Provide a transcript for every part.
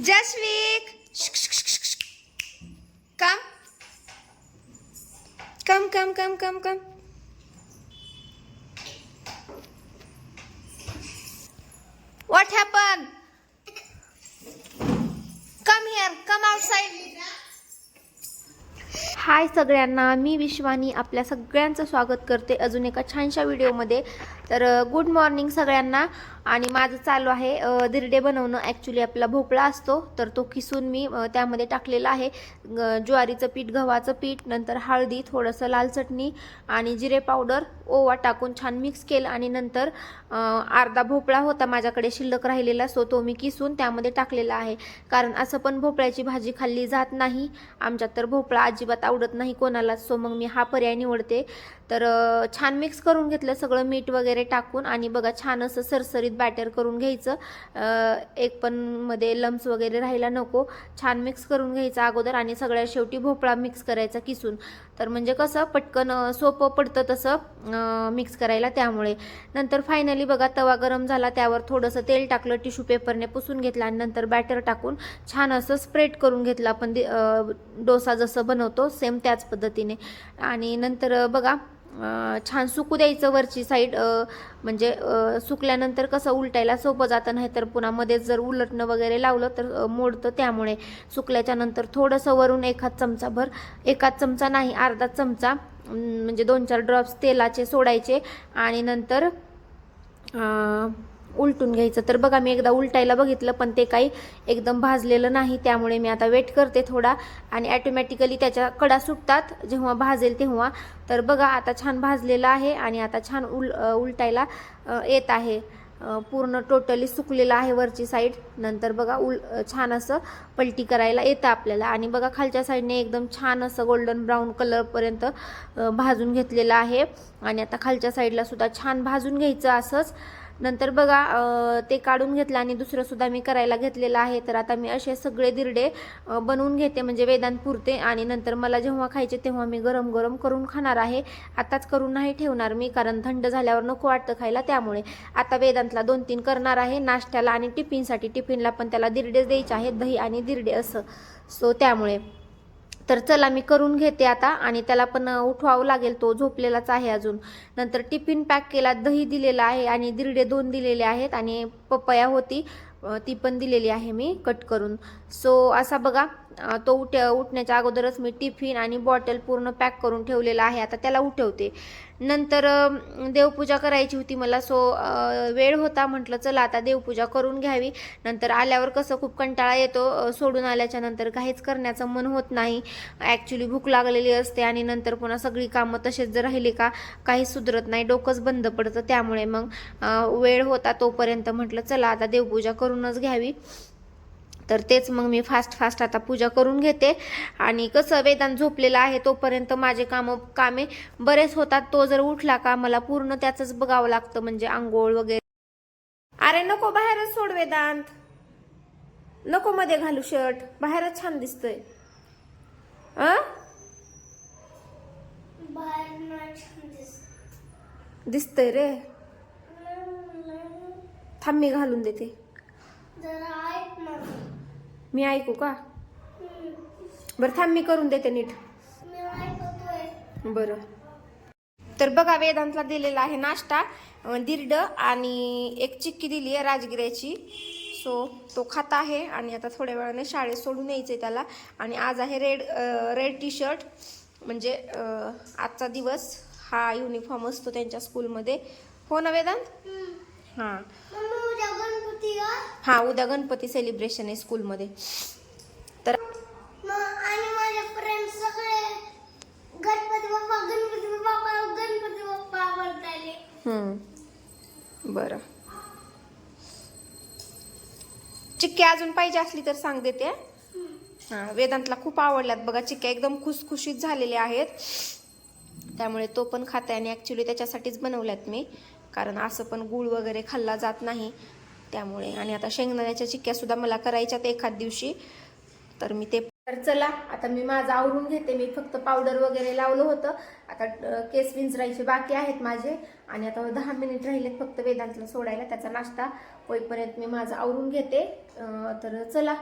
Jasvik, come, come, come, come, come, come. What happened? Come here, come outside. हाय सगळ्यांना, मी विश्वानी आपल्या सगळ्यांचं स्वागत करते अजून एका छानशा व्हिडिओमध्ये. तर गुड मॉर्निंग सगळ्यांना. आणि माझं चालू आहे दिरडे बनवणं. ॲक्च्युली आपला भोपळा असतो तर तो किसून मी त्यामध्ये टाकलेला आहे ज्वारीचं पीठ, गव्हाचं पीठ, नंतर हळदी, थोडंसं लाल चटणी आणि जिरे पावडर, ओवा टाकून छान मिक्स केलं. आणि नंतर अर्धा भोपळा होता माझ्याकडे शिल्लक राहिलेला, सो तो मी किसून त्यामध्ये टाकलेला आहे. कारण असं पण भोपळ्याची भाजी खाल्ली जात नाही आमच्यात, तर भोपळा अजिबात आवडत नाही कोणाला, सो मग मी हा पर्याय निवडते. तर छान मिक्स करून घेतलं सगळं मीठ वगैरे टाकून. आणि बघा छान असं सरसरीत बॅटर करून घ्यायचं, एक पण मध्ये लम्स वगैरे राहायला नको. छान मिक्स करून घ्यायचं अगोदर आणि सगळ्या शेवटी भोपळा मिक्स करायचा किसून. तर म्हणजे कसं पटकन सोपं पडतं तसं मिक्स करायला, त्यामुळे. नंतर फायनली बघा तवा गरम झाला, त्यावर थोडंसं तेल टाकलं, टिश्यू पेपरने पुसून घेतला आणि नंतर बॅटर टाकून छान असं स्प्रेड करून घेतलं. आपण डोसा जसं बनवतो सेम त्याच पद्धतीने. आणि नंतर बघा छान सुकू द्यायचं वरची साईड, म्हणजे सुकल्यानंतर कसं उलटायला सोपं जातं, नाही तर पुन्हा मध्येच जर उलटणं वगैरे लावलं तर मोडतं. त्यामुळे सुकल्याच्या नंतर थोडंसं वरून एखाद चमचाभर, एखाद चमचा नाही अर्धा चमचा, म्हणजे 2-4 ड्रॉप्स तेलाचे सोडायचे आणि नंतर उलटून घ्यायचं. तर बघा मी एकदा उलटायला बघितलं पण ते काही एकदम भाजलेलं नाही, त्यामुळे मी आता वेट करते थोडा. आणि ॲटोमॅटिकली त्याच्या कडा सुटतात जेव्हा भाजेल तेव्हा. तर बघा आता छान भाजलेलं आहे आणि आता छान उलटायला येत आहे, पूर्ण टोटली सुकलेलं आहे वरची साईड. नंतर बघा छान असं पलटी करायला येतं आपल्याला. आणि बघा खालच्या साईडने एकदम छान असं गोल्डन ब्राऊन कलरपर्यंत भाजून घेतलेलं आहे. आणि आता खालच्या साईडला सुद्धा छान भाजून घ्यायचं असंच. नंतर बघा ते काढून घेतलं आणि दुसरंसुद्धा मी करायला घेतलेलं आहे. तर आता मी असे सगळे दिरडे बनवून घेते, म्हणजे वेदांत पुरते. आणि नंतर मला जेव्हा खायचे तेव्हा मी गरम गरम करून खाणार आहे. आताच करून नाही ठेवणार मी, कारण थंड झाल्यावर नको वाटतं खायला, त्यामुळे. आता वेदांतला 2-3 करणार आहे नाश्त्याला आणि टिफिनसाठी. टिफिनला पण त्याला दिरडेच द्यायचे आहेत, दही आणि दिरडे असं, सो त्यामुळे. तर चला मी करून घेते आता. आणि त्याला पण उठवावं लागेल, तो झोपलेलाच आहे अजून. नंतर टिफिन पॅक केला, दही दिलेला आहे आणि दिरडे 2 दिलेले आहेत आणि पपया होती ती पण दिलेली आहे मी कट करून. सो असा बघा तो उठण्याच्या अगोदरच मी टिफिन आणि बॉटल पूर्ण पॅक करून ठेवलेला आहे. आता त्याला उठवते. नंतर देवपूजा करायची होती मला, सो वेळ होता, म्हटलं चला आता देवपूजा करून घ्यावी. नंतर आल्यावर कसं खूप कंटाळा येतो, सोडून आल्याच्या नंतर काहीच करण्याचं मन होत नाही. ॲक्च्युली भूक लागलेली असते आणि नंतर पुन्हा सगळी कामं तसेच जर राहिली का काही सुधरत नाही, डोकंच बंद पडतं. त्यामुळे मग वेळ होता तोपर्यंत म्हटलं चला आता देवपूजा करूनच घ्यावी. तर तेच मग मी फास्ट आता पूजा करून घेते. आणि कसं वेदांत झोपलेला आहे तोपर्यंत माझे कामे बरेच होतात. तो जर उठला का मला पूर्ण त्याचंच बघावं लागतं, म्हणजे आंघोळ वगैरे. अरे नको, बाहेरच सोड वेदांत, नको मध्ये घालू शर्ट, बाहेरच छान दिसतोय. दिसतंय रे, थांब मी घालून देते. मी ऐकू का? बरं थांब मी करून देते नीट. बरं. तर बघा वेदांतला दिलेला आहे नाश्ता, दिरड आणि एक चिक्की दिली आहे राजगिऱ्याची. सो तो खात आहे आणि आता थोड्या वेळाने शाळेत सोडून यायचं त्याला. आणि आज आहे रेड टी शर्ट, म्हणजे आजचा दिवस हा युनिफॉर्म असतो त्यांच्या स्कूलमध्ये. हो ना वेदांत? हां हां, उद्या गणपती सेलिब्रेशन आहे स्कूलमध्ये. तर आणि माझे फ्रेंड सगळे गणपती बाप्पा गणपती बाप्पा गणपती बाप्पा बोलताले. बरं, चिक्की अजून पाहिजे असली तर सांग देते. हां, वेदांतला खूप आवडल्यात बघा चिक्क्या, एकदम खुसखुशीत झालेल्या आहेत, त्यामुळे तो पण खात आहे. आणि ॲक्च्युली त्याच्यासाठीच बनवल्यात मी, कारण असं पण गूळ वगैरे खाल्ला जात नाही त्यामुळे. आणि आता शेंगदाण्याच्या चिक्क्यासुद्धा मला करायच्यात एखाद दिवशी, तर मी ते तर चला आता मी माझं आवरून घेते. मी फक्त पावडर वगैरे लावलं होतं. आता केस विंचरायचे बाकी आहेत माझे आणि आता 10 मिनिट राहिलेत फक्त वेदांतला सोडायला. त्याचा नाश्ता होईपर्यंत मी माझं आवरून घेते. तर चला.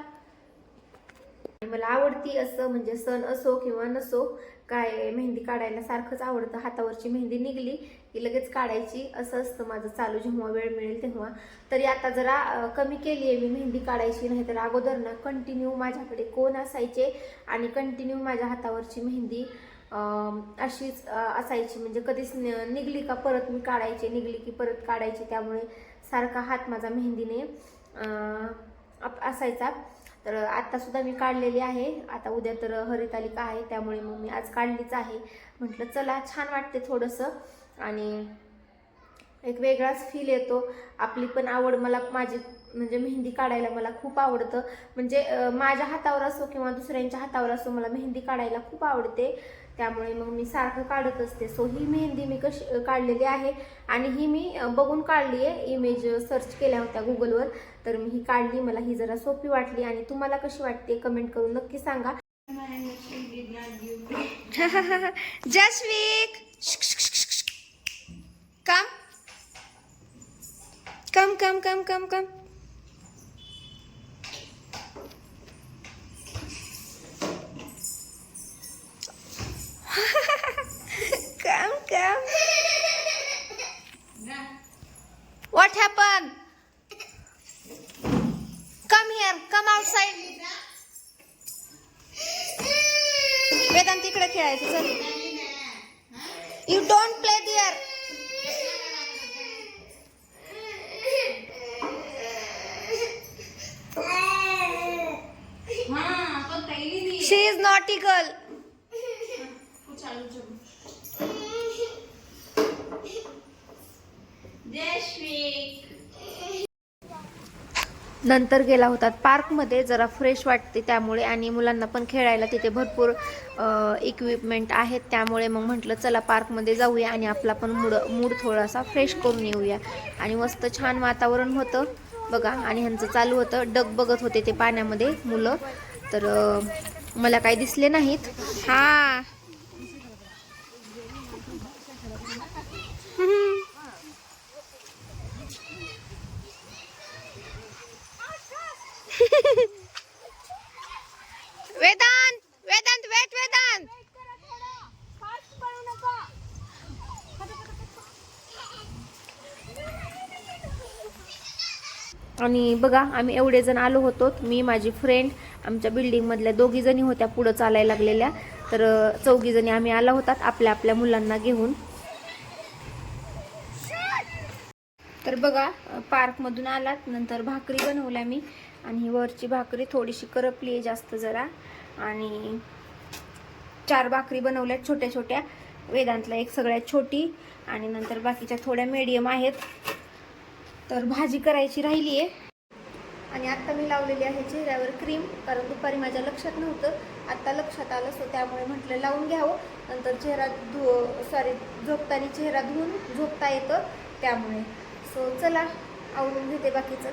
मला आवडती असं म्हणजे सण असो किंवा नसो काय मेहंदी काढायला सारखंच आवडतं. हातावरची मेहंदी निघली की लगेच काढायची असं असतं माझं चालू, जेव्हा वेळ मिळेल तेव्हा. तरी आता जरा कमी केली आहे मी मेहंदी काढायची. नाही तर अगोदर ना कंटिन्यू माझ्याकडे कोण असायचे आणि कंटिन्यू माझ्या हातावरची मेहंदी अशीच असायची. म्हणजे कधीच निघली का परत मी काढायचे, निघली की परत काढायची. त्यामुळे सारखा हात माझा मेहंदीने असायचा. तर आत्ता सुद्धा मी काढलेली आहे. आता उद्या तर हरितालिका आहे त्यामुळे मग मी आज काढलीच आहे. म्हटलं चला छान वाटते थोडंसं आणि एक वेगळाच फील येतो. आपली पण आवड, मला माझी म्हणजे मेहंदी काढायला मला खूप आवडतं. म्हणजे माझ्या हातावर असो किंवा दुसऱ्यांच्या हातावर असो मला मेहंदी काढायला खूप आवडते. त्यामुळे मग मी सारखं काढत असते. सो ही मेहंदी मी कशी काढलेली आहे आणि ही मी बघून काढली आहे. इमेज सर्च केल्या होत्या गुगलवर, तर मी ही काढली. मला ही जरा सोपी वाटली आणि तुम्हाला कशी वाटते कमेंट करून नक्की सांगा. जसवीक कम कम कम कम कम कम. Come, come. What happened? Come here. Come outside. Vedanta इकडे खेळायचं चल. You don't play there. She is naughty girl. नंतर गेला होता पार्कमध्ये, जरा फ्रेश वाटते त्यामुळे आणि मुलांना पण खेळायला तिथे भरपूर इक्विपमेंट आहेत. त्यामुळे मग म्हटलं चला पार्कमध्ये जाऊया आणि आपला पण मूड थोडासा फ्रेश करून येऊया. आणि मस्त छान वातावरण होतं बघा. आणि ह्यांचं चालू होतं, डग बघत होते ते पाण्यामध्ये मुलं. तर मला काही दिसले नाहीत. हा वेदांत वेदांत वेट वेदांत. आणि बघा आम्ही एवढे जण आलो होतो. मी, माझी फ्रेंड, आमच्या बिल्डिंग मधल्या 2 जणी होत्या पुढे चालायला लागलेल्या. तर 4 जणी आम्ही आला होतात आपल्या आपल्या मुलांना घेऊन. तर बघा पार्कमधून आलात नंतर भाकरी बनवल्या मी आणि ही वरची भाकरी थोडीशी करपली आहे जास्त जरा. आणि 4 भाकरी बनवल्या छोट्या छोट्या. वेदांतला एक सगळ्यात छोटी आणि नंतर बाकीच्या थोड्या मीडियम आहेत. तर भाजी करायची राहिली आहे. आणि आत्ता मी लावलेली आहे चेहऱ्यावर क्रीम, कारण दुपारी माझ्या लक्षात नव्हतं, आत्ता लक्षात आलं. सो त्यामुळे म्हटलं लावून घ्यावं, नंतर चेहरा झोपताना चेहरा धुवून झोपता येतं त्यामुळे. सो चला आवरून घेते बाकीचं.